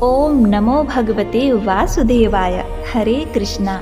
ओम नमो भगवते वासुदेवाय। हरे कृष्णा।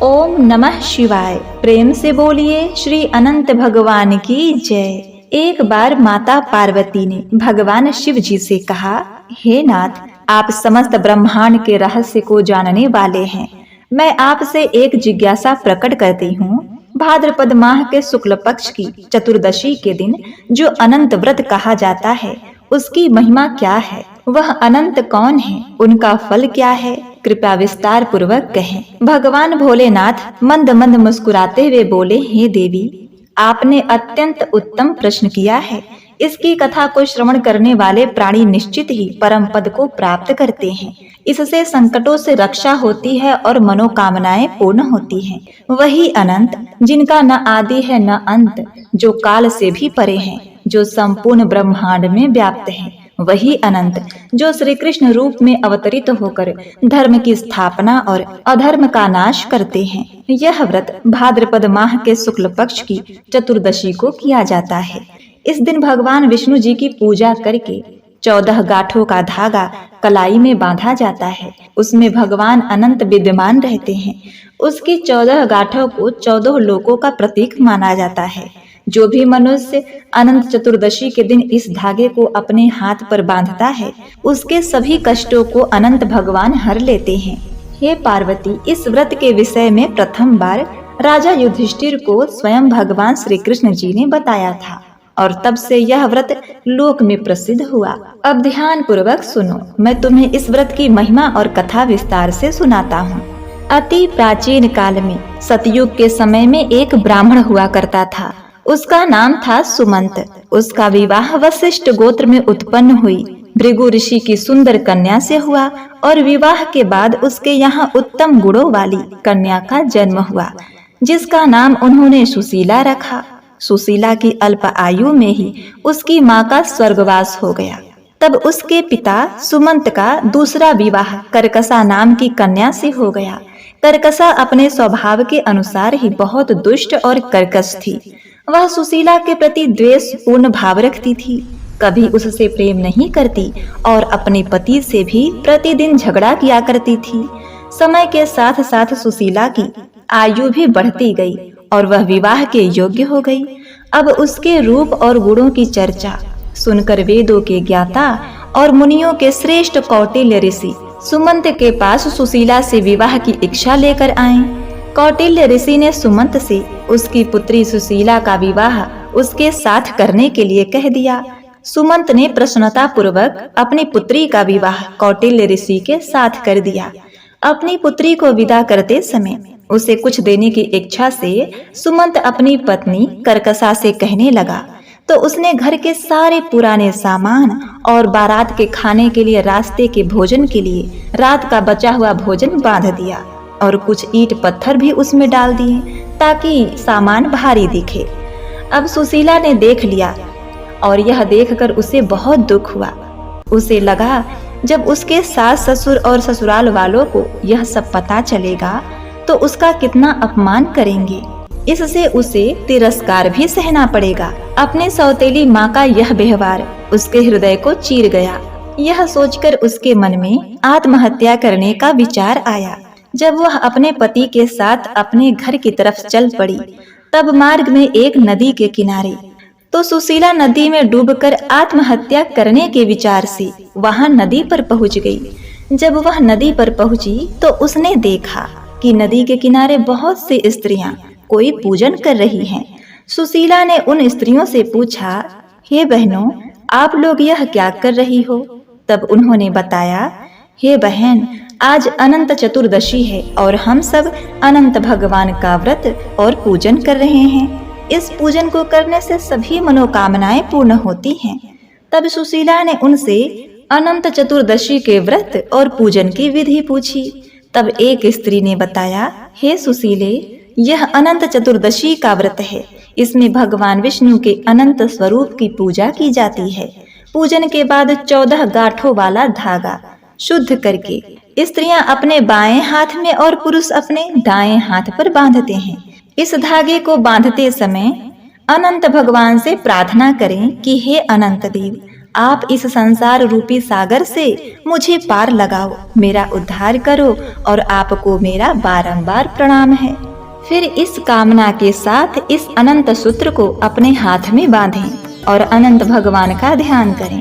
ओम नमः शिवाय। प्रेम से बोलिए श्री अनंत भगवान की जय। एक बार माता पार्वती ने भगवान शिव जी से कहा, हे नाथ, आप समस्त ब्रह्मांड के रहस्य को जानने वाले हैं। मैं आपसे एक जिज्ञासा प्रकट करती हूँ। भाद्रपद माह के शुक्ल पक्ष की चतुर्दशी के दिन जो अनंत व्रत कहा जाता है, उसकी महिमा क्या है? वह अनंत कौन है? उनका फल क्या है? कृपया विस्तार पूर्वक कहें। भगवान भोलेनाथ मंद मंद मुस्कुराते हुए बोले, हे देवी, आपने अत्यंत उत्तम प्रश्न किया है। इसकी कथा को श्रवण करने वाले प्राणी निश्चित ही परम पद को प्राप्त करते हैं। इससे संकटों से रक्षा होती है और मनोकामनाएं पूर्ण होती हैं। वही अनंत, जिनका न आदि है न अंत, जो काल से भी परे हैं, जो संपूर्ण ब्रह्मांड में व्याप्त है। वही अनंत, जो श्री कृष्ण रूप में अवतरित होकर धर्म की स्थापना और अधर्म का नाश करते हैं। यह व्रत भाद्रपद माह के शुक्ल पक्ष की चतुर्दशी को किया जाता है। इस दिन भगवान विष्णु जी की पूजा करके 14 गांठों का धागा कलाई में बांधा जाता है। उसमें भगवान अनंत विद्यमान रहते हैं। उसकी 14 गांठों को 14 लोकों का प्रतीक माना जाता है। जो भी मनुष्य अनंत चतुर्दशी के दिन इस धागे को अपने हाथ पर बांधता है, उसके सभी कष्टों को अनंत भगवान हर लेते हैं। हे पार्वती, इस व्रत के विषय में प्रथम बार राजा युधिष्ठिर को स्वयं भगवान श्री कृष्ण जी ने बताया था और तब से यह व्रत लोक में प्रसिद्ध हुआ। अब ध्यान पूर्वक सुनो, मैं तुम्हें इस व्रत की महिमा और कथा विस्तार से सुनाता हूँ। अति प्राचीन काल में सतयुग के समय में एक ब्राह्मण हुआ करता था। उसका नाम था सुमंत। उसका विवाह वशिष्ठ गोत्र में उत्पन्न हुई भृगु ऋषि की सुंदर कन्या से हुआ और विवाह के बाद उसके यहाँ उत्तम गुणों वाली कन्या का जन्म हुआ, जिसका नाम उन्होंने सुशीला रखा। सुशीला की अल्प आयु में ही उसकी माँ का स्वर्गवास हो गया। तब उसके पिता सुमंत का दूसरा विवाह कर्कसा नाम की कन्या से हो गया। कर्कसा अपने स्वभाव के अनुसार ही बहुत दुष्ट और कर्कश थी। वह सुशीला के प्रति द्वेष पूर्ण भाव रखती थी, कभी उससे प्रेम नहीं करती और अपने पति से भी प्रतिदिन झगड़ा किया करती थी। समय के साथ साथ सुशीला की आयु भी बढ़ती गई और वह विवाह के योग्य हो गई। अब उसके रूप और गुणों की चर्चा सुनकर वेदों के ज्ञाता और मुनियों के श्रेष्ठ कौटिल्य ऋषि सुमंत के पास सुशीला से विवाह की इच्छा लेकर आए। कौटिल्य ऋषि ने सुमंत से उसकी पुत्री सुशीला का विवाह उसके साथ करने के लिए कह दिया। सुमंत ने प्रसन्नता पूर्वक अपनी पुत्री का विवाह कौटिल्य ऋषि के साथ कर दिया। अपनी पुत्री को विदा करते समय उसे कुछ देने की इच्छा से सुमंत अपनी पत्नी कर्कसा से कहने लगा, तो उसने घर के सारे पुराने सामान और बारात के खाने के लिए रास्ते के भोजन के लिए रात का बचा हुआ भोजन बांध दिया और कुछ ईंट पत्थर भी उसमें डाल दिए ताकि सामान भारी दिखे। अब सुशीला ने देख लिया और यह देखकर उसे बहुत दुख हुआ। उसे लगा जब उसके सास ससुर और ससुराल वालों को यह सब पता चलेगा तो उसका कितना अपमान करेंगे। इससे उसे तिरस्कार भी सहना पड़ेगा। अपने सौतेली माँ का यह व्यवहार उसके हृदय को चीर गया। यह सोचकर उसके मन में आत्महत्या करने का विचार आया। जब वह अपने पति के साथ अपने घर की तरफ चल पड़ी, तब मार्ग में एक नदी के किनारे तो सुशीला नदी में डूबकर आत्महत्या करने के विचार से वहां नदी पर पहुंच गई। जब वह नदी पर पहुंची तो उसने देखा कि नदी के किनारे बहुत सी स्त्रियां कोई पूजन कर रही हैं। सुशीला ने उन स्त्रियों से पूछा, हे बहनों, आप लोग यह क्या कर रही हो? तब उन्होंने बताया, हे बहन, आज अनंत चतुर्दशी है और हम सब अनंत भगवान का व्रत और पूजन कर रहे हैं। इस पूजन को करने से सभी मनोकामनाएं पूर्ण होती हैं। तब सुशीला ने उनसे अनंत चतुर्दशी के व्रत और पूजन की विधि पूछी। तब एक स्त्री ने बताया, हे सुशीले, यह अनंत चतुर्दशी का व्रत है। इसमें भगवान विष्णु के अनंत स्वरूप की पूजा की जाती है। पूजन के बाद 14 गांठों वाला धागा शुद्ध करके स्त्रियां अपने बाएं हाथ में और पुरुष अपने दाएं हाथ पर बांधते हैं। इस धागे को बांधते समय अनंत भगवान से प्रार्थना करें कि हे अनंत देव, आप इस संसार रूपी सागर से मुझे पार लगाओ, मेरा उद्धार करो और आपको मेरा बारंबार प्रणाम है। फिर इस कामना के साथ इस अनंत सूत्र को अपने हाथ में बांधें और अनंत भगवान का ध्यान करें।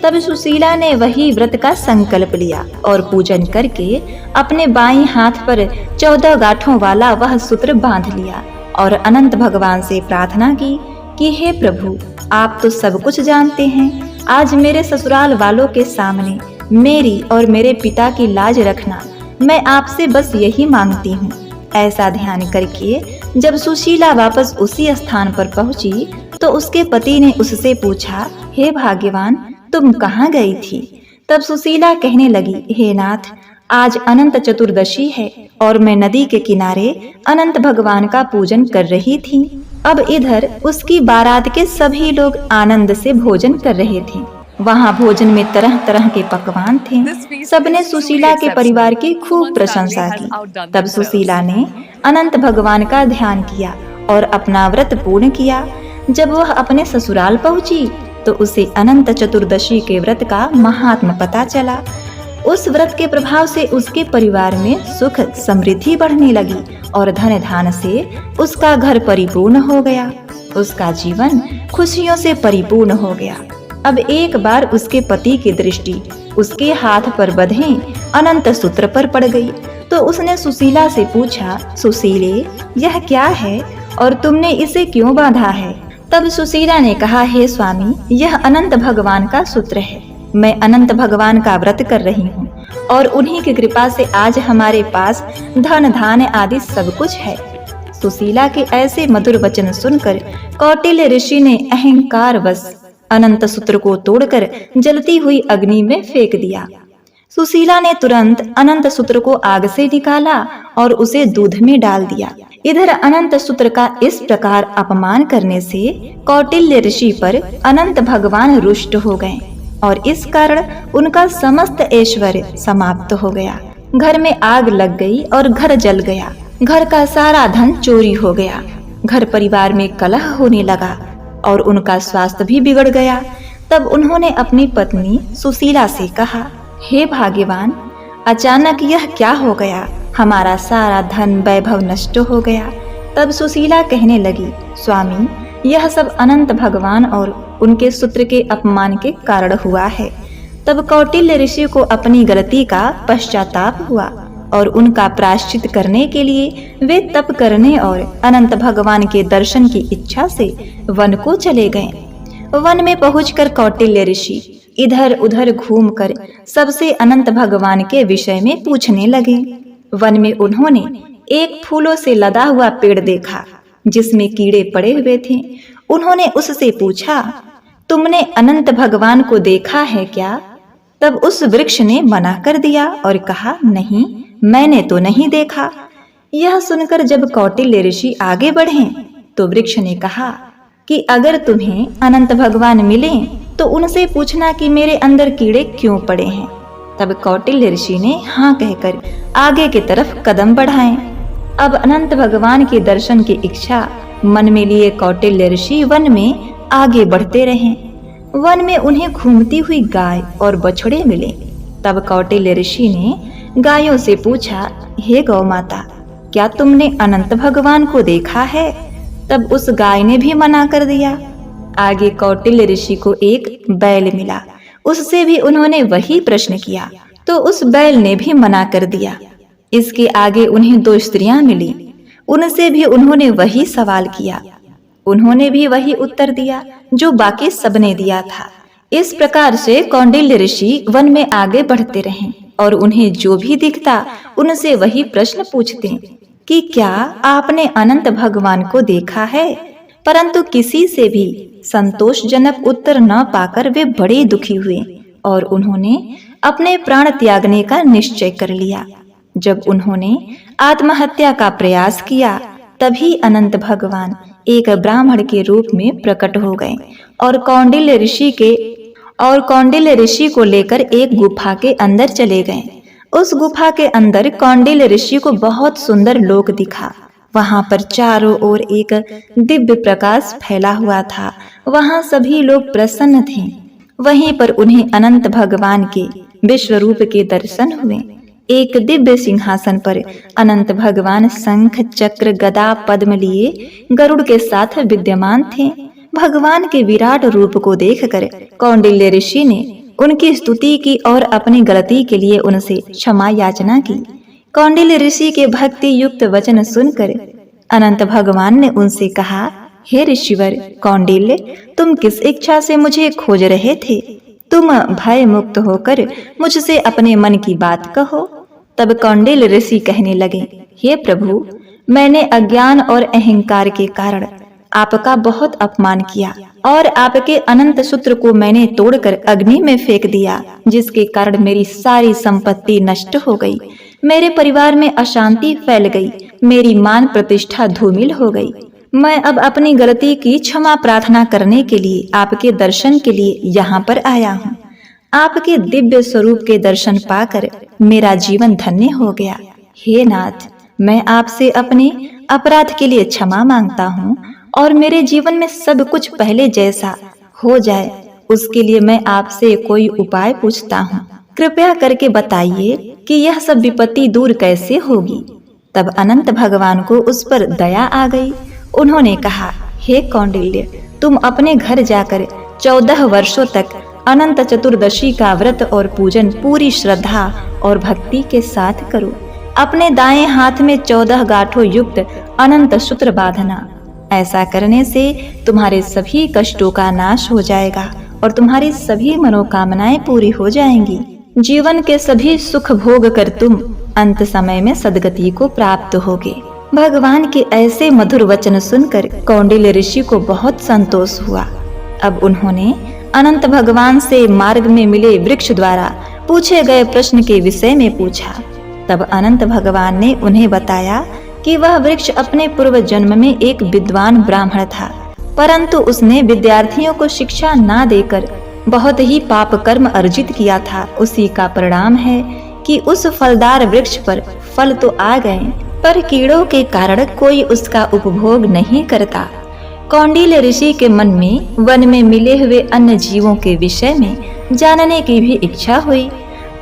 तब सुशीला ने वही व्रत का संकल्प लिया और पूजन करके अपने बाईं हाथ पर 14 गांठों वाला वह सूत्र बांध लिया और अनंत भगवान से प्रार्थना की कि हे प्रभु, आप तो सब कुछ जानते हैं, आज मेरे ससुराल वालों के सामने मेरी और मेरे पिता की लाज रखना, मैं आपसे बस यही मांगती हूँ। ऐसा ध्यान करके जब सुशीला वापस उसी स्थान पर पहुंची तो उसके पति ने उससे पूछा, हे भाग्यवान, तुम कहाँ गई थी? तब सुशीला कहने लगी, हे नाथ, आज अनंत चतुर्दशी है और मैं नदी के किनारे अनंत भगवान का पूजन कर रही थी। अब इधर उसकी बारात के सभी लोग आनंद से भोजन कर रहे थे। वहाँ भोजन में तरह तरह के पकवान थे। सबने सुशीला के परिवार की खूब प्रशंसा की। तब सुशीला ने अनंत भगवान का ध्यान किया और अपना व्रत पूर्ण किया। जब वह अपने ससुराल पहुंची तो उसे अनंत चतुर्दशी के व्रत का महात्म्य पता चला। उस व्रत के प्रभाव से उसके परिवार में सुख समृद्धि बढ़ने लगी और धन धान से उसका घर परिपूर्ण हो गया। उसका जीवन खुशियों से परिपूर्ण हो गया। अब एक बार उसके पति की दृष्टि उसके हाथ पर बंधे अनंत सूत्र पर पड़ गई तो उसने सुशीला से पूछा, सुशीले, यह क्या है और तुमने इसे क्यों बांधा है? तब सुशीला ने कहा, हे स्वामी, यह अनंत भगवान का सूत्र है। मैं अनंत भगवान का व्रत कर रही हूँ और उन्हीं की कृपा से आज हमारे पास धन धान आदि सब कुछ है। सुशीला के ऐसे मधुर वचन सुनकर कौटिल्य ऋषि ने अहंकार वश अनंत सूत्र को तोड़कर जलती हुई अग्नि में फेंक दिया। सुशीला ने तुरंत अनंत सूत्र को आग से निकाला और उसे दूध में डाल दिया। इधर अनंत सूत्र का इस प्रकार अपमान करने से कौटिल्य ऋषि पर अनंत भगवान रुष्ट हो गए और इस कारण उनका समस्त ऐश्वर्य समाप्त हो गया। घर में आग लग गई और घर जल गया। घर का सारा धन चोरी हो गया। घर परिवार में कलह होने लगा और उनका स्वास्थ्य भी बिगड़ गया। तब उन्होंने अपनी पत्नी सुशीला से कहा, हे भाग्यवान, अचानक यह क्या हो गया? हमारा सारा धन वैभव नष्ट हो गया। तब सुशीला कहने लगी, स्वामी, यह सब अनंत भगवान और उनके सूत्र के अपमान के कारण हुआ है। तब कौटिल्य ऋषि को अपनी गलती का पश्चाताप हुआ और उनका प्रायश्चित करने के लिए वे तप करने और अनंत भगवान के दर्शन की इच्छा से वन को चले गए। वन में पहुंचकर कौटिल्य ऋषि इधर उधर घूमकर सबसे अनंत भगवान के विषय में पूछने लगे। वन में उन्होंने एक फूलों से लदा हुआ पेड़ देखा जिसमें कीड़े पड़े हुए थे। उन्होंने उससे पूछा, तुमने अनंत भगवान को देखा है क्या? तब उस वृक्ष ने मना कर दिया और कहा, नहीं, मैंने तो नहीं देखा। यह सुनकर जब कौटिल्य ऋषि आगे बढ़े तो वृक्ष ने कहा कि अगर तुम्हें अनंत भगवान मिले तो उनसे पूछना कि मेरे अंदर कीड़े क्यों पड़े हैं। तब कौटिल्य ऋषि ने हाँ कहकर आगे की तरफ कदम बढ़ाए। अब अनंत भगवान के दर्शन की इच्छा मन में लिए कौटिल्य ऋषि वन में आगे बढ़ते रहे। वन में उन्हें घूमती हुई गाय और बछड़े मिले। तब कौटिल्य ऋषि ने गायों से पूछा, हे गौ माता, क्या तुमने अनंत भगवान को देखा है? तब उस गाय ने भी मना कर दिया। आगे कौटिल्य ऋषि को एक बैल मिला। उससे भी उन्होंने वही प्रश्न किया तो उस बैल ने भी मना कर दिया। इसके आगे उन्हें 2 स्त्रियां मिली। उनसे भी उन्होंने वही सवाल किया। उन्होंने भी वही उत्तर दिया जो बाकी सबने दिया था। इस प्रकार से कौटिल्य ऋषि वन में आगे बढ़ते रहे और उन्हें जो भी दिखता उनसे वही प्रश्न पूछते कि क्या आपने अनंत भगवान को देखा है? परंतु किसी से भी संतोषजनक उत्तर न पाकर वे बड़े दुखी हुए और उन्होंने अपने प्राण त्यागने का निश्चय कर लिया। जब उन्होंने आत्महत्या का प्रयास किया तभी अनंत भगवान एक ब्राह्मण के रूप में प्रकट हो गए और कौटिल्य ऋषि को लेकर एक गुफा के अंदर चले गए। उस गुफा के अंदर कौटिल्य ऋषि को बहुत सुंदर लोक दिखा। वहां पर चारों ओर एक दिव्य प्रकाश फैला हुआ था। वहां सभी लोग प्रसन्न थे। वहीं पर उन्हें अनंत भगवान के विश्व रूप के दर्शन हुए। एक दिव्य सिंहासन पर अनंत भगवान शंख चक्र गदा पद्म लिए गरुड़ के साथ विद्यमान थे। भगवान के विराट रूप को देखकर कौंडिल्य ऋषि ने उनकी स्तुति की और अपनी गलती के लिए उनसे क्षमा याचना की। कौंडिल्य ऋषि के भक्ति युक्त वचन सुनकर अनंत भगवान ने उनसे कहा, हे ऋषिवर कौंडिल्य, तुम किस इच्छा से मुझे खोज रहे थे? तुम भय मुक्त होकर मुझसे अपने मन की बात कहो। तब कौंडिल्य ऋषि कहने लगे, हे प्रभु, मैंने अज्ञान और अहंकार के कारण आपका बहुत अपमान किया और आपके अनंत सूत्र को मैंने तोड़कर अग्नि में फेंक दिया, जिसके कारण मेरी सारी संपत्ति नष्ट हो गई, मेरे परिवार में अशांति फैल गई, मेरी मान प्रतिष्ठा धूमिल हो गई। मैं अब अपनी गलती की क्षमा प्रार्थना करने के लिए आपके दर्शन के लिए यहाँ पर आया हूँ। आपके दिव्य स्वरूप के दर्शन पाकर मेरा जीवन धन्य हो गया। हे नाथ, मैं आपसे अपने अपराध के लिए क्षमा मांगता हूँ और मेरे जीवन में सब कुछ पहले जैसा हो जाए, उसके लिए मैं आपसे कोई उपाय पूछता हूँ। कृपया करके बताइए कि यह सब विपत्ति दूर कैसे होगी। तब अनंत भगवान को उस पर दया आ गई। उन्होंने कहा, हे कौंडिल्य, तुम अपने घर जाकर 14 वर्षों तक अनंत चतुर्दशी का व्रत और पूजन पूरी श्रद्धा और भक्ति के साथ करो। अपने दाएं हाथ में 14 गांठों युक्त अनंत सूत्र बांधना। ऐसा करने से तुम्हारे सभी कष्टों का नाश हो जाएगा और तुम्हारी सभी मनोकामनाएं पूरी हो जाएंगी। जीवन के सभी सुख भोग कर तुम अंत समय में सद्गति को प्राप्त होगे। भगवान के ऐसे मधुर वचन सुनकर कौंडिल्य ऋषि को बहुत संतोष हुआ। अब उन्होंने अनंत भगवान से मार्ग में मिले वृक्ष द्वारा पूछे गए प्रश्न के विषय में पूछा। तब अनंत भगवान ने उन्हें बताया कि वह वृक्ष अपने पूर्व जन्म में एक विद्वान ब्राह्मण था, परंतु उसने विद्यार्थियों को शिक्षा ना देकर बहुत ही पाप कर्म अर्जित किया था। उसी का परिणाम है कि उस फलदार वृक्ष पर फल तो आ गए, पर कीड़ों के कारण कोई उसका उपभोग नहीं करता। कौंडिल्य ऋषि के मन में वन में मिले हुए अन्य जीवों के विषय में जानने की भी इच्छा हुई।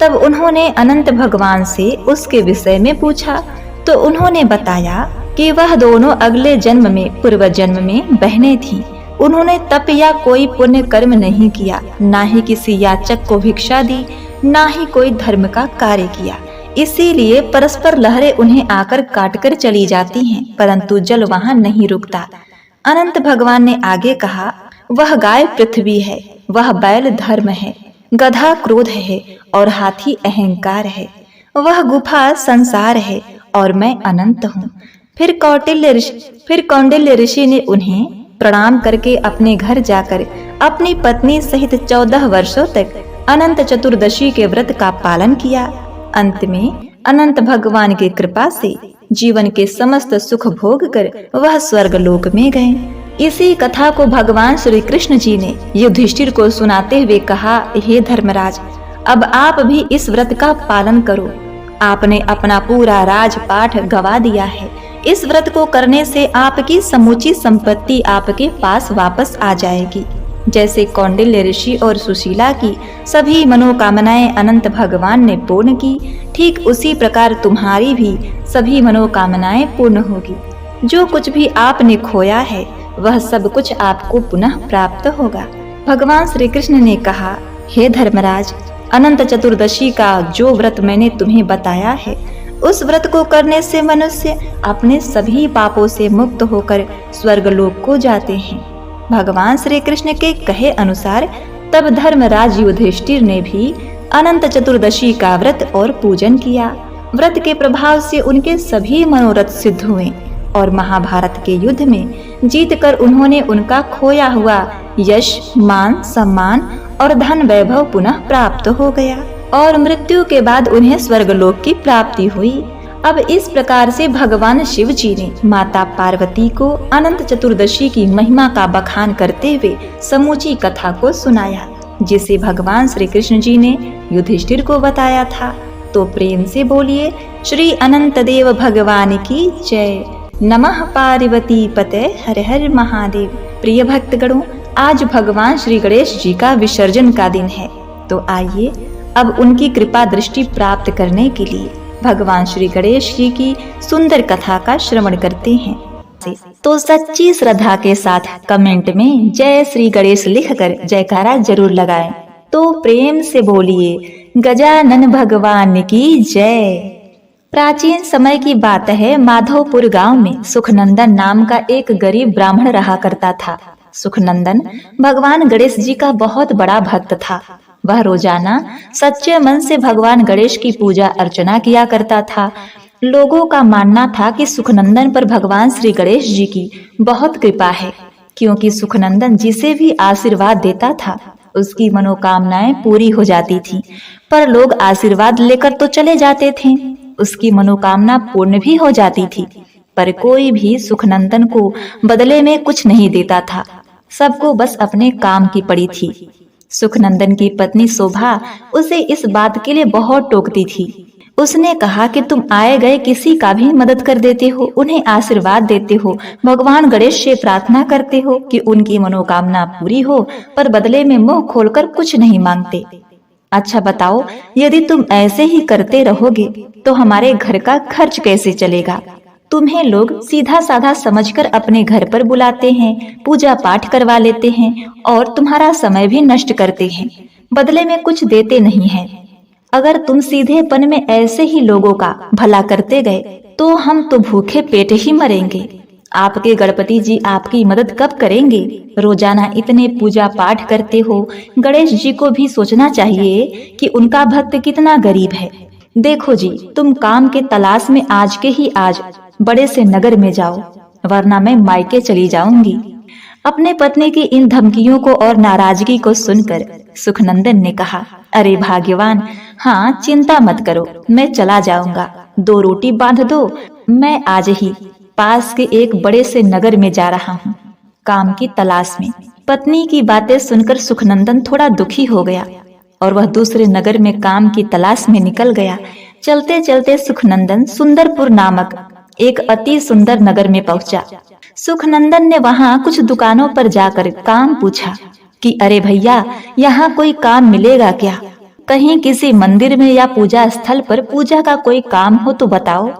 तब उन्होंने अनंत भगवान से उसके विषय में पूछा तो उन्होंने बताया कि वह दोनों अगले जन्म में पूर्व जन्म में बहनें थीं। उन्होंने तप या कोई पुण्य कर्म नहीं किया, ना ही किसी याचक को भिक्षा दी, ना ही कोई धर्म का कार्य किया। इसीलिए परस्पर लहरें उन्हें आकर काटकर चली जाती हैं, परंतु जल वहां नहीं रुकता। अनंत भगवान ने आगे कहा, वह गाय पृथ्वी है, वह बैल धर्म है, गधा क्रोध है और हाथी अहंकार है, वह गुफा संसार है और मैं अनंत हूँ। फिर कौंडिल्य ऋषि ने उन्हें प्रणाम करके अपने घर जाकर अपनी पत्नी सहित 14 वर्षों तक अनंत चतुर्दशी के व्रत का पालन किया। अंत में अनंत भगवान की कृपा से जीवन के समस्त सुख भोग कर वह स्वर्ग लोक में गए। इसी कथा को भगवान श्री कृष्ण जी ने युधिष्ठिर को सुनाते हुए कहा, हे धर्मराज, अब आप भी इस व्रत का पालन करो। आपने अपना पूरा राजपाठ गवा दिया है। इस व्रत को करने से आपकी समूची संपत्ति आपके पास वापस आ जाएगी। जैसे कौंडिल्य ऋषि और सुशीला की सभी मनोकामनाएं अनंत भगवान ने पूर्ण की, ठीक उसी प्रकार तुम्हारी भी सभी मनोकामनाएं पूर्ण होगी। जो कुछ भी आपने खोया है वह सब कुछ आपको पुनः प्राप्त होगा। भगवान श्री कृष्ण ने कहा, हे धर्मराज, अनंत चतुर्दशी का जो व्रत मैंने तुम्हें बताया है, उस व्रत को करने से मनुष्य अपने सभी पापों से मुक्त होकर स्वर्गलोक को जाते हैं। भगवान श्री कृष्ण के कहे अनुसार तब धर्मराज युधिष्ठिर ने भी अनंत चतुर्दशी का व्रत और पूजन किया। व्रत के प्रभाव से उनके सभी मनोरथ सिद्ध हुए और महाभारत के युद्ध में जीतकर उन्होंने उनका खोया हुआ यश, मान, सम्मान और धन वैभव पुनः प्राप्त हो गया और मृत्यु के बाद उन्हें स्वर्गलोक की प्राप्ति हुई। अब इस प्रकार से भगवान शिव जी ने माता पार्वती को अनंत चतुर्दशी की महिमा का बखान करते हुए समूची कथा को सुनाया, जिसे भगवान श्री कृष्ण जी ने युधिष्ठिर को बताया था। तो प्रेम से बोलिए श्री अनंत देव भगवान की जय। नमः पार्वती पते हर हर महादेव। प्रिय भक्तगणों, आज भगवान श्री गणेश जी का विसर्जन का दिन है, तो आइए अब उनकी कृपा दृष्टि प्राप्त करने के लिए भगवान श्री गणेश जी की सुंदर कथा का श्रवण करते हैं। तो सच्ची श्रद्धा के साथ कमेंट में जय श्री गणेश लिखकर जयकारा जरूर लगाएं। तो प्रेम से बोलिए गजानन भगवान की जय। प्राचीन समय की बात है, माधवपुर गांव में सुखनंदन नाम का एक गरीब ब्राह्मण रहा करता था। सुखनंदन भगवान गणेश जी का बहुत बड़ा भक्त था। वह रोजाना सच्चे मन से भगवान गणेश की पूजा अर्चना किया करता था। लोगों का मानना था कि सुखनंदन पर भगवान श्री गणेश जी की बहुत कृपा है, क्योंकि सुखनंदन जिसे भी आशीर्वाद देता था उसकी मनोकामनाएं पूरी हो जाती थी। पर लोग आशीर्वाद लेकर तो चले जाते थे, उसकी मनोकामना पूर्ण भी हो जाती थी, पर कोई भी सुखनंदन को बदले में कुछ नहीं देता था। सबको बस अपने काम की पड़ी थी। सुखनंदन की पत्नी शोभा उसे इस बात के लिए बहुत टोकती थी। उसने कहा कि तुम आए गए किसी का भी मदद कर देते हो, उन्हें आशीर्वाद देते हो, भगवान गणेश से प्रार्थना करते हो कि उनकी मनोकामना पूरी हो, पर बदले में मुंह खोलकर कुछ नहीं मांगते। अच्छा बताओ, यदि तुम ऐसे ही करते रहोगे तो हमारे घर का खर्च कैसे चलेगा? तुम्हें लोग सीधा साधा समझकर अपने घर पर बुलाते हैं, पूजा पाठ करवा लेते हैं और तुम्हारा समय भी नष्ट करते हैं, बदले में कुछ देते नहीं हैं। अगर तुम सीधेपन में ऐसे ही लोगों का भला करते गए तो हम तो भूखे पेट ही मरेंगे। आपके गणपति जी आपकी मदद कब करेंगे? रोजाना इतने पूजा पाठ करते हो, गणेश जी को भी सोचना चाहिए कि उनका भक्त कितना गरीब है। देखो जी, तुम काम के तलाश में आज के ही आज बड़े से नगर में जाओ, वरना मैं मायके चली जाऊंगी। अपने पत्नी की इन धमकियों को और नाराजगी को सुनकर सुखनंदन ने कहा, अरे भाग्यवान, हाँ चिंता मत करो, मैं चला जाऊंगा। 2 रोटी बांध दो, मैं आज ही पास के एक बड़े से नगर में जा रहा हूँ काम की तलाश में। पत्नी की बातें सुनकर सुखनंदन थोड़ा दुखी हो गया और वह दूसरे नगर में काम की तलाश में निकल गया। चलते चलते सुखनंदन सुंदरपुर नामक एक अति सुंदर नगर में पहुंचा। सुखनंदन ने वहां कुछ दुकानों पर जाकर काम पूछा कि अरे भैया, यहाँ कोई काम मिलेगा क्या? कहीं किसी मंदिर में या पूजा स्थल पर पूजा का कोई काम हो तो बताओ।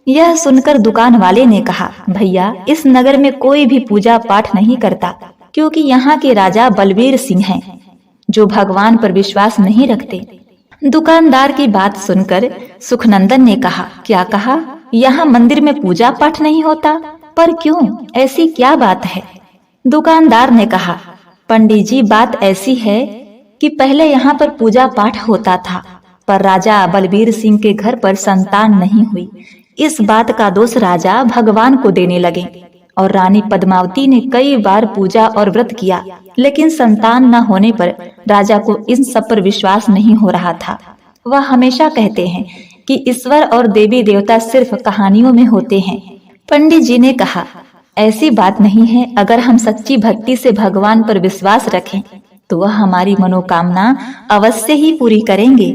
यह सुनकर दुकान वाले ने कहा, भैया इस नगर में कोई भी पूजा पाठ नहीं करता, क्योंकि यहाँ के राजा बलबीर सिंह हैं, जो भगवान पर विश्वास नहीं रखते। दुकानदार की बात सुनकर सुखनंदन ने कहा, क्या कहा? यहाँ मंदिर में पूजा पाठ नहीं होता? पर क्यों, ऐसी क्या बात है? दुकानदार ने कहा, पंडित जी बात ऐसी है कि पहले यहाँ पर पूजा पाठ होता था, पर राजा बलबीर सिंह के घर पर संतान नहीं हुई। इस बात का दोष राजा भगवान को देने लगे और रानी पद्मावती ने कई बार पूजा और व्रत किया, लेकिन संतान न होने पर राजा को इन सब पर विश्वास नहीं हो रहा था। वह हमेशा कहते हैं कि ईश्वर और देवी देवता सिर्फ कहानियों में होते हैं। पंडित जी ने कहा, ऐसी बात नहीं है। अगर हम सच्ची भक्ति से भगवान पर विश्वास रखें तो वह हमारी मनोकामना अवश्य ही पूरी करेंगे।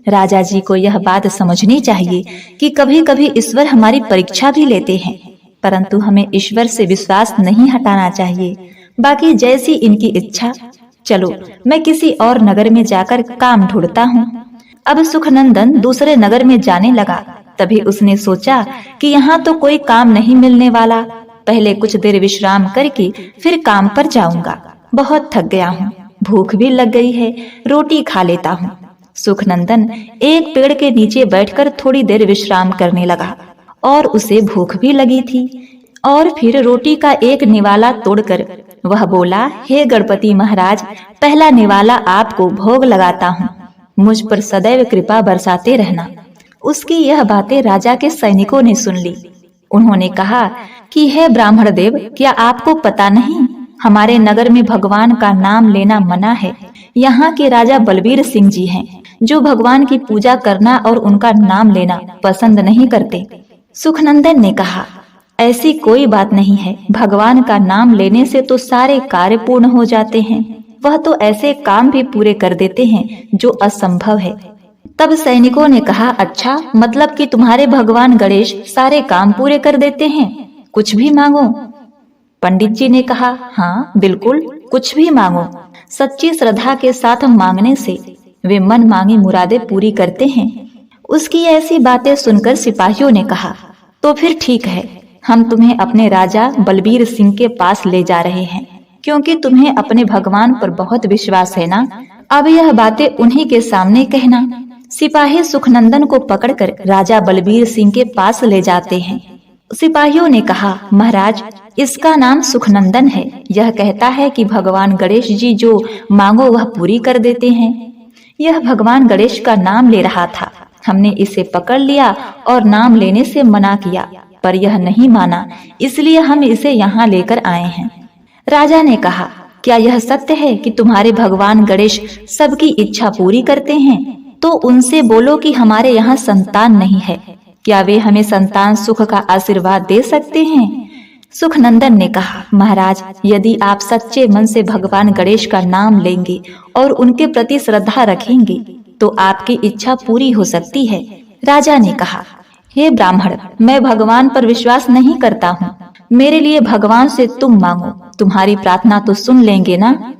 राजा जी को यह बात समझनी चाहिए कि कभी कभी ईश्वर हमारी परीक्षा भी लेते हैं, परंतु हमें ईश्वर से विश्वास नहीं हटाना चाहिए। बाकी जैसी इनकी इच्छा। चलो मैं किसी और नगर में जाकर काम ढूंढता हूँ। अब सुखनंदन दूसरे नगर में जाने लगा। तभी उसने सोचा कि यहाँ तो कोई काम नहीं मिलने वाला, पहले कुछ देर विश्राम करके फिर काम पर जाऊंगा। बहुत थक गया हूँ, भूख भी लग गई है, रोटी खा लेता हूँ। सुखनंदन एक पेड़ के नीचे बैठकर थोड़ी देर विश्राम करने लगा और उसे भूख भी लगी थी। और फिर रोटी का एक निवाला तोड़कर वह बोला, हे गणपति महाराज, पहला निवाला आपको भोग लगाता हूँ, मुझ पर सदैव कृपा बरसाते रहना। उसकी यह बातें राजा के सैनिकों ने सुन ली। उन्होंने कहा कि हे ब्राह्मण देव, क्या आपको पता नहीं, हमारे नगर में भगवान का नाम लेना मना है। यहाँ के राजा बलबीर सिंह जी हैं, जो भगवान की पूजा करना और उनका नाम लेना पसंद नहीं करते। सुखनंदन ने कहा, ऐसी कोई बात नहीं है, भगवान का नाम लेने से तो सारे कार्य पूर्ण हो जाते हैं। वह तो ऐसे काम भी पूरे कर देते हैं जो असंभव है। तब सैनिकों ने कहा, अच्छा, मतलब कि तुम्हारे भगवान गणेश सारे काम पूरे कर देते हैं, कुछ भी मांगो। पंडित जी ने कहा, हाँ बिल्कुल, कुछ भी मांगो। सच्ची श्रद्धा के साथ मांगने से वे मन मांगी मुरादें पूरी करते हैं। उसकी ऐसी बातें सुनकर सिपाहियों ने कहा, तो फिर ठीक है, हम तुम्हें अपने राजा बलबीर सिंह के पास ले जा रहे हैं, क्योंकि तुम्हें अपने भगवान पर बहुत विश्वास है ना। अब यह बातें उन्हीं के सामने कहना। सिपाही सुखनंदन को पकड़कर राजा बलबीर सिंह के पास ले जाते हैं। सिपाहियों ने कहा, महाराज, इसका नाम सुखनंदन है। यह कहता है कि भगवान गणेश जी जो मांगो वह पूरी कर देते हैं। यह भगवान गणेश का नाम ले रहा था। हमने इसे पकड़ लिया और नाम लेने से मना किया, पर यह नहीं माना, इसलिए हम इसे यहाँ लेकर आए हैं। राजा ने कहा, क्या यह सत्य है कि तुम्हारे भगवान गणेश सबकी इच्छा पूरी करते हैं? तो उनसे बोलो कि हमारे यहाँ संतान नहीं है, क्या वे हमें संतान सुख का आशीर्वाद दे सकते हैं? सुखनंदन ने कहा, महाराज, यदि आप सच्चे मन से भगवान गणेश का नाम लेंगे और उनके प्रति श्रद्धा रखेंगे तो आपकी इच्छा पूरी हो सकती है। राजा ने कहा, हे ब्राह्मण, मैं भगवान पर विश्वास नहीं करता हूँ। मेरे लिए भगवान से तुम मांगो, तुम्हारी प्रार्थना तो सुन लेंगे ना।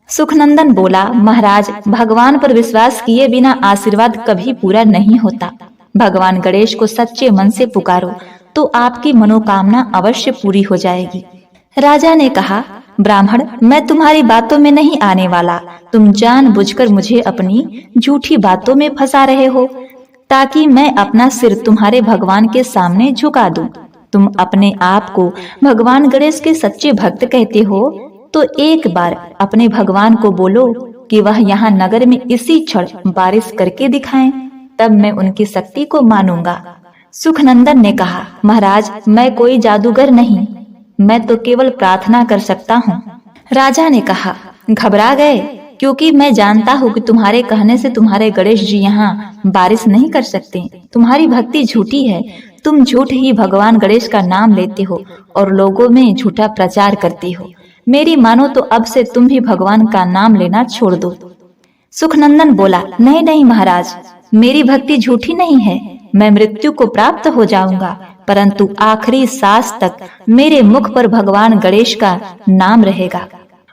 सुखनंदन बोला, महाराज, भगवान पर विश्वास किए बिना आशीर्वाद कभी पूरा नहीं होता। भगवान गणेश को सच्चे मन से पुकारो तो आपकी मनोकामना अवश्य पूरी हो जाएगी। राजा ने कहा, ब्राह्मण, मैं तुम्हारी बातों में नहीं आने वाला। तुम जानबूझकर मुझे अपनी झूठी बातों में फंसा रहे हो ताकि मैं अपना सिर तुम्हारे भगवान के सामने झुका दूं। तुम अपने आप को भगवान गणेश के सच्चे भक्त कहते हो, तो एक बार अपने भगवान को बोलो कि वह यहाँ नगर में इसी क्षण बारिश करके दिखाएं, तब मैं उनकी शक्ति को मानूंगा। सुखनंदन ने कहा, महाराज, मैं कोई जादूगर नहीं, मैं तो केवल प्रार्थना कर सकता हूँ। राजा ने कहा, घबरा गए? क्योंकि मैं जानता हूँ कि तुम्हारे कहने से तुम्हारे गणेश जी यहाँ बारिश नहीं कर सकते। तुम्हारी भक्ति झूठी है। तुम झूठ ही भगवान गणेश का नाम लेते हो और लोगों में झूठा प्रचार करते हो। मेरी मानो तो अब से तुम भी भगवान का नाम लेना छोड़ दो। सुखनंदन बोला, नहीं नहीं महाराज, मेरी भक्ति झूठी नहीं है। मैं मृत्यु को प्राप्त हो जाऊंगा, परंतु आखिरी सांस तक मेरे मुख पर भगवान गणेश का नाम रहेगा।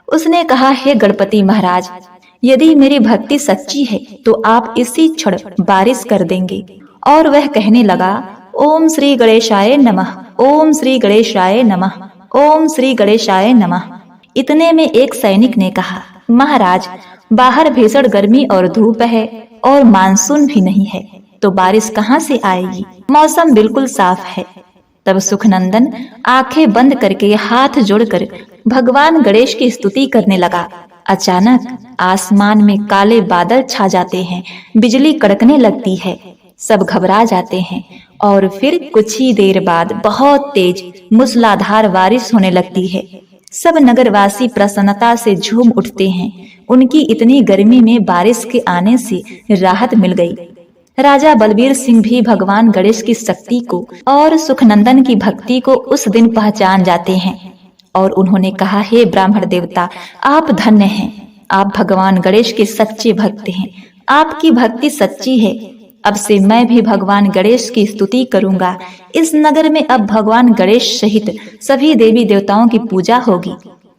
उसने कहा, हे गणपति महाराज, यदि मेरी भक्ति सच्ची है तो आप इसी क्षण बारिश कर देंगे। और वह कहने लगा, ओम श्री गणेशाय नमः, ओम श्री गणेशाय नमः, ओम श्री गणेशाय नमः। इतने में एक सैनिक ने कहा, महाराज, बाहर भीषण गर्मी और धूप है और मानसून भी नहीं है, तो बारिश कहाँ से आएगी? मौसम बिल्कुल साफ है। तब सुखनंदन आंखें बंद करके हाथ जोड़कर भगवान गणेश की स्तुति करने लगा। अचानक आसमान में काले बादल छा जाते हैं, बिजली कड़कने लगती है, सब घबरा जाते हैं और फिर कुछ ही देर बाद बहुत तेज मूसलाधार बारिश होने लगती है। सब नगरवासी प्रसन्नता से झूम उठते हैं। उनकी इतनी गर्मी में बारिश के आने से राहत मिल गई। राजा बलबीर सिंह भी भगवान गणेश की शक्ति को और सुखनंदन की भक्ति को उस दिन पहचान जाते हैं और उन्होंने कहा, हे ब्राह्मण देवता, आप धन्य हैं। आप भगवान गणेश के सच्चे भक्त हैं। आपकी भक्ति सच्ची है। अब से मैं भी भगवान गणेश की स्तुति करूंगा। इस नगर में अब भगवान गणेश सहित सभी देवी देवताओं की पूजा होगी।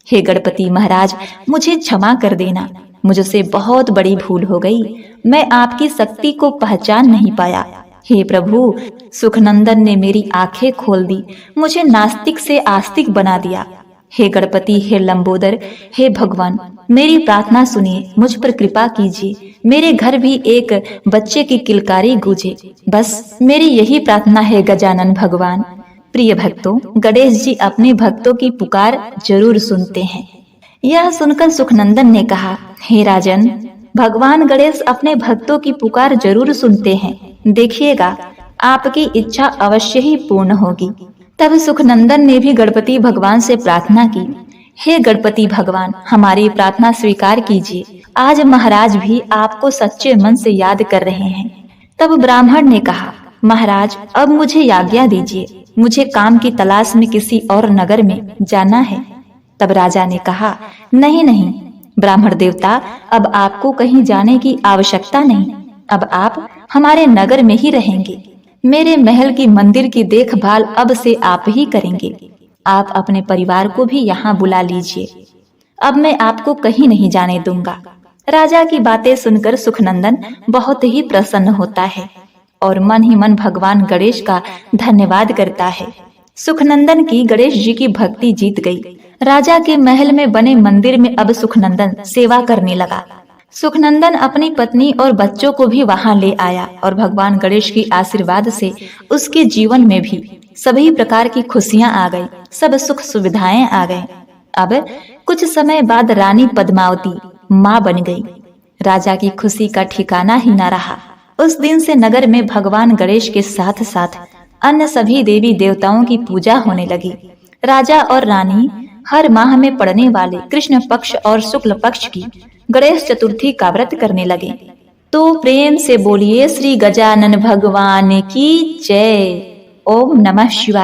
हे गणपति महाराज, मुझे क्षमा कर देना, मुझसे बहुत बड़ी भूल हो गई। मैं आपकी शक्ति को पहचान नहीं पाया। हे प्रभु, सुखनंदन ने मेरी आंखें खोल दी, मुझे नास्तिक से आस्तिक बना दिया। हे गणपति, हे लंबोदर, हे भगवान, मेरी प्रार्थना सुनिए, मुझ पर कृपा कीजिए। मेरे घर भी एक बच्चे की किलकारी गूंजे, बस मेरी यही प्रार्थना है गजानन भगवान। प्रिय भक्तों, गणेश जी अपने भक्तों की पुकार जरूर सुनते हैं। यह सुनकर सुखनंदन ने कहा, हे राजन, भगवान गणेश अपने भक्तों की पुकार जरूर सुनते हैं। देखिएगा, आपकी इच्छा अवश्य ही पूर्ण होगी। तब सुखनंदन ने भी गणपति भगवान से प्रार्थना की, हे गणपति भगवान, हमारी प्रार्थना स्वीकार कीजिए। आज महाराज भी आपको सच्चे मन से याद कर रहे हैं। तब ब्राह्मण ने कहा, महाराज, अब मुझे आज्ञा दीजिए, मुझे काम की तलाश में किसी और नगर में जाना है। तब राजा ने कहा, नहीं नहीं ब्राह्मण देवता, अब आपको कहीं जाने की आवश्यकता नहीं। अब आप हमारे नगर में ही रहेंगे। मेरे महल की मंदिर की देखभाल अब से आप ही करेंगे। आप अपने परिवार को भी यहाँ बुला लीजिए। अब मैं आपको कहीं नहीं जाने दूंगा। राजा की बातें सुनकर सुखनंदन बहुत ही प्रसन्न होता है और मन ही मन भगवान गणेश का धन्यवाद करता है। सुखनंदन की गणेश जी की भक्ति जीत गई। राजा के महल में बने मंदिर में अब सुखनंदन सेवा करने लगा। सुखनंदन अपनी पत्नी और बच्चों को भी वहां ले आया और भगवान गणेश की आशीर्वाद से उसके जीवन में भी सभी प्रकार की खुशियां आ गई, सब सुख सुविधाएं आ गई। अब कुछ समय बाद रानी पद्मावती माँ बन गई। राजा की खुशी का ठिकाना ही न रहा। उस दिन से नगर में भगवान गणेश के साथ साथ अन्य सभी देवी देवताओं की पूजा होने लगी। राजा और रानी हर माह में पड़ने वाले कृष्ण पक्ष और शुक्ल पक्ष की गणेश चतुर्थी का व्रत करने लगे। तो प्रेम से बोलिए श्री गजानन भगवान की जय। ओम नमः शिवाय।